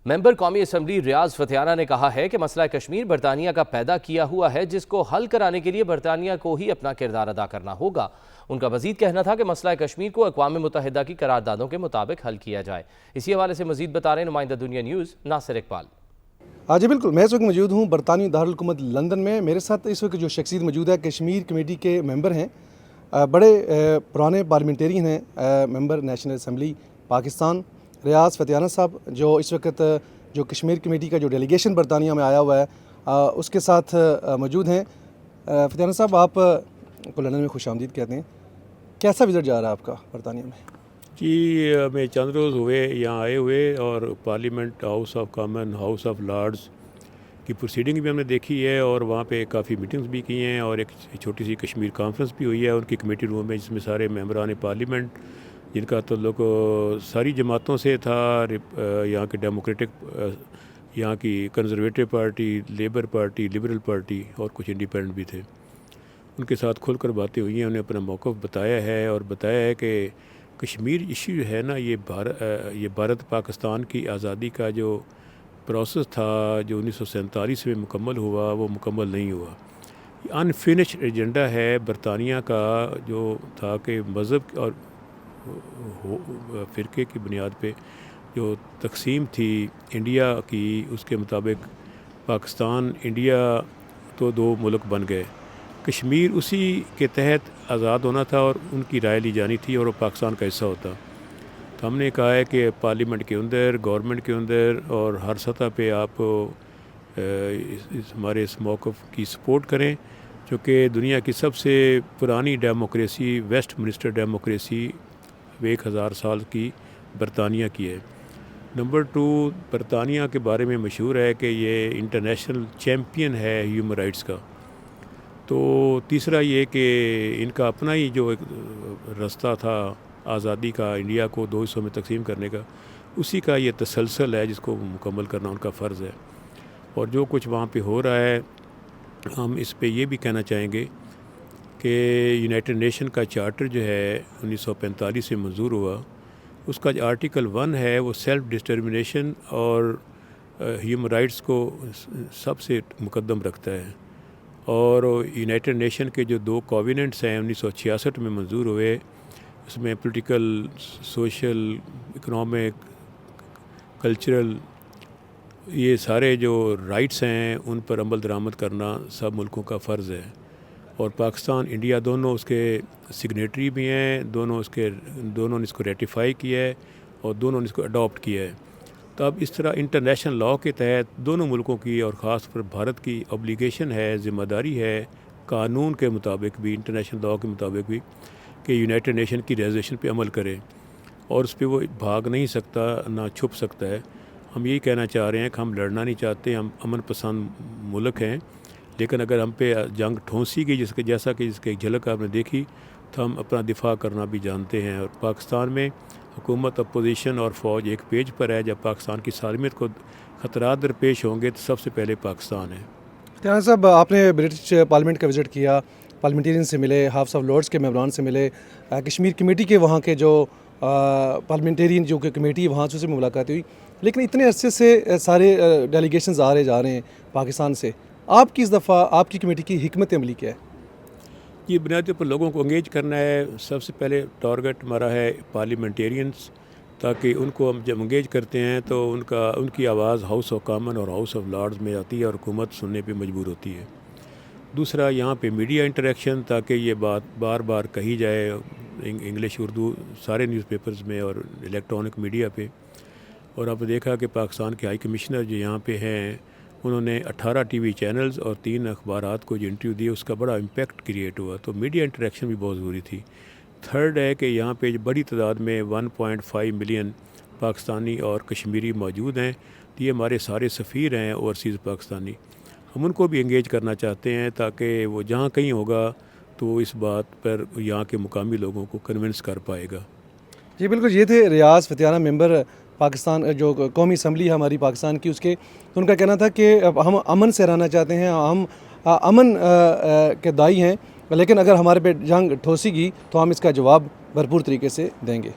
ممبر قومی اسمبلی ریاض فتیانہ نے کہا ہے کہ مسئلہ کشمیر برطانیہ کا پیدا کیا ہوا ہے، جس کو حل کرانے کے لیے برطانیہ کو ہی اپنا کردار ادا کرنا ہوگا۔ ان کا مزید کہنا تھا کہ مسئلہ کشمیر کو اقوام متحدہ کی قراردادوں کے مطابق حل کیا جائے۔ اسی حوالے سے مزید بتا رہے ہیں نمائندہ دنیا نیوز ناصر اقبال۔ جی بالکل، میں اس وقت موجود ہوں برطانوی دارالحکومت لندن میں۔ میرے ساتھ اس وقت جو شخصیت موجود ہے کشمیر کمیٹی کے ممبر ہیں، بڑے پرانے پارلیمنٹیرین ہیں، ممبر نیشنل اسمبلی پاکستان ریاض فتیانہ صاحب، جو اس وقت جو کشمیر کمیٹی کا جو ڈیلیگیشن برطانیہ میں آیا ہوا ہے اس کے ساتھ موجود ہیں۔ فتیانہ صاحب، آپ کو لندن میں خوش آمدید کہتے ہیں۔ کیسا وزٹ جا رہا ہے آپ کا برطانیہ میں؟ جی، ہمیں چند روز ہوئے یہاں آئے ہوئے، اور parliament, house of common, house of Lords کی پروسیڈنگ بھی ہم نے دیکھی ہے، اور وہاں پہ کافی میٹنگز بھی کی ہیں، اور ایک چھوٹی سی کشمیر کانفرنس بھی ہوئی ہے ان کی کمیٹی روم میں، جس میں سارے ممبران پارلیمنٹ جن کا تعلق ساری جماعتوں سے تھا، یہاں کے ڈیموکریٹک، یہاں کی conservative party, labour party, liberal party, اور کچھ انڈیپینڈنٹ بھی تھے، ان کے ساتھ کھل کر باتیں ہوئی ہیں۔ انہیں اپنا موقف بتایا ہے، اور بتایا ہے کہ کشمیر ایشو جو ہے نا، یہ بھارت پاکستان کی آزادی کا جو پروسیس تھا، جو 1947 میں مکمل ہوا، وہ مکمل نہیں ہوا۔ انفینشڈ ایجنڈا ہے برطانیہ کا، جو تھا کہ مذہب اور فرقے کی بنیاد پہ جو تقسیم تھی انڈیا کی، اس کے مطابق پاکستان انڈیا تو دو ملک بن گئے۔ کشمیر اسی کے تحت آزاد ہونا تھا، اور ان کی رائے لی جانی تھی، اور وہ پاکستان کا حصہ ہوتا۔ تو ہم نے کہا ہے کہ پارلیمنٹ کے اندر، گورنمنٹ کے اندر، اور ہر سطح پہ آپ ہمارے اس موقف کی سپورٹ کریں، جو کہ دنیا کی سب سے پرانی ڈیموکریسی، ویسٹ منسٹر ڈیموکریسی 1000 سال کی برطانیہ کی ہے۔ نمبر 2، برطانیہ کے بارے میں مشہور ہے کہ یہ انٹرنیشنل چیمپئن ہے ہیومن رائٹس کا۔ تو تیسرا یہ کہ ان کا اپنا ہی جو ایک راستہ تھا آزادی کا، انڈیا کو 2 حصوں میں تقسیم کرنے کا، اسی کا یہ تسلسل ہے جس کو مکمل کرنا ان کا فرض ہے۔ اور جو کچھ وہاں پہ ہو رہا ہے، ہم اس پہ یہ بھی کہنا چاہیں گے کہ یونائٹڈ نیشن کا چارٹر جو ہے 1945 سے منظور ہوا، اس کا جو آرٹیکل 1 ہے وہ سیلف ڈٹرمنیشن اور ہیومن رائٹس کو سب سے مقدم رکھتا ہے۔ اور یونائٹڈ نیشن کے جو 2 کووننٹس ہیں 1966 میں منظور ہوئے، اس میں پولیٹیکل، سوشل، اکنامک، کلچرل، یہ سارے جو رائٹس ہیں ان پر عمل درآمد کرنا سب ملکوں کا فرض ہے، اور پاکستان، انڈیا دونوں اس کے سگنیٹری بھی ہیں، دونوں نے اس کو ریٹیفائی کیا ہے، اور دونوں نے اس کو اڈاپٹ کیا ہے۔ تو اب اس طرح انٹرنیشنل لاء کے تحت دونوں ملکوں کی، اور خاص پر بھارت کی اوبلیگیشن ہے، ذمہ داری ہے، قانون کے مطابق بھی، انٹرنیشنل لاء کے مطابق بھی، کہ یونائٹڈ نیشن کی ریزولوشن پہ عمل کرے، اور اس پہ وہ بھاگ نہیں سکتا، نہ چھپ سکتا ہے۔ ہم یہی کہنا چاہ رہے ہیں کہ ہم لڑنا نہیں چاہتے، ہم امن پسند ملک ہیں، لیکن اگر ہم پہ جنگ ٹھونسی گئی، جس کی ایک جھلک آپ نے دیکھی، تو ہم اپنا دفاع کرنا بھی جانتے ہیں۔ اور پاکستان میں حکومت، اپوزیشن اور فوج ایک پیج پر ہے۔ جب پاکستان کی سالمیت کو خطرات درپیش ہوں گے تو سب سے پہلے پاکستان ہے۔ فتیانہ صاحب، آپ نے برٹش پارلیمنٹ کا وزٹ کیا، پارلیمنٹیرین سے ملے، ہاؤس آف لارڈز کے ممبران سے ملے، کشمیر کمیٹی کے وہاں کے جو پارلیمنٹیرین جو کہ کمیٹی وہاں سے ملاقات ہوئی، لیکن اتنے عرصے سے سارے ڈیلیگیشنز آ رہے جا رہے ہیں پاکستان سے، آپ کی اس دفعہ آپ کی کمیٹی کی حکمت عملی کیا ہے؟ یہ بنیادی پر لوگوں کو انگیج کرنا ہے۔ سب سے پہلے ٹارگٹ ہمارا ہے پارلیمنٹیرینز، تاکہ ان کو ہم جب انگیج کرتے ہیں تو ان کی آواز ہاؤس آف کامن اور ہاؤس آف لارڈز میں آتی ہے، اور حکومت سننے پہ مجبور ہوتی ہے۔ دوسرا، یہاں پہ میڈیا انٹریکشن، تاکہ یہ بات بار بار کہی جائے، انگلش، اردو، سارے نیوز پیپرز میں اور الیکٹرانک میڈیا پہ۔ اور آپ نے دیکھا کہ پاکستان کے ہائی کمشنر جو یہاں پہ ہیں، انہوں نے 18 ٹی وی چینلز اور 3 اخبارات کو جو انٹرویو دیے، اس کا بڑا امپیکٹ کریٹ ہوا، تو میڈیا انٹریکشن بھی بہت ضروری تھی۔ تھرڈ ہے کہ یہاں پہ بڑی تعداد میں 1.5 ملین پاکستانی اور کشمیری موجود ہیں، تو یہ ہمارے سارے سفیر ہیں اوورسیز پاکستانی، ہم ان کو بھی انگیج کرنا چاہتے ہیں، تاکہ وہ جہاں کہیں ہوگا تو اس بات پر یہاں کے مقامی لوگوں کو کنونس کر پائے گا۔ جی بالکل، یہ تھے ریاض فتیانہ، ممبر پاکستان جو قومی اسمبلی ہے ہماری پاکستان کی، اس کے تو ان کا کہنا تھا کہ ہم امن سے رہنا چاہتے ہیں، ہم امن کے دائی ہیں، لیکن اگر ہمارے پہ جنگ ٹھوسی گی تو ہم اس کا جواب بھرپور طریقے سے دیں گے۔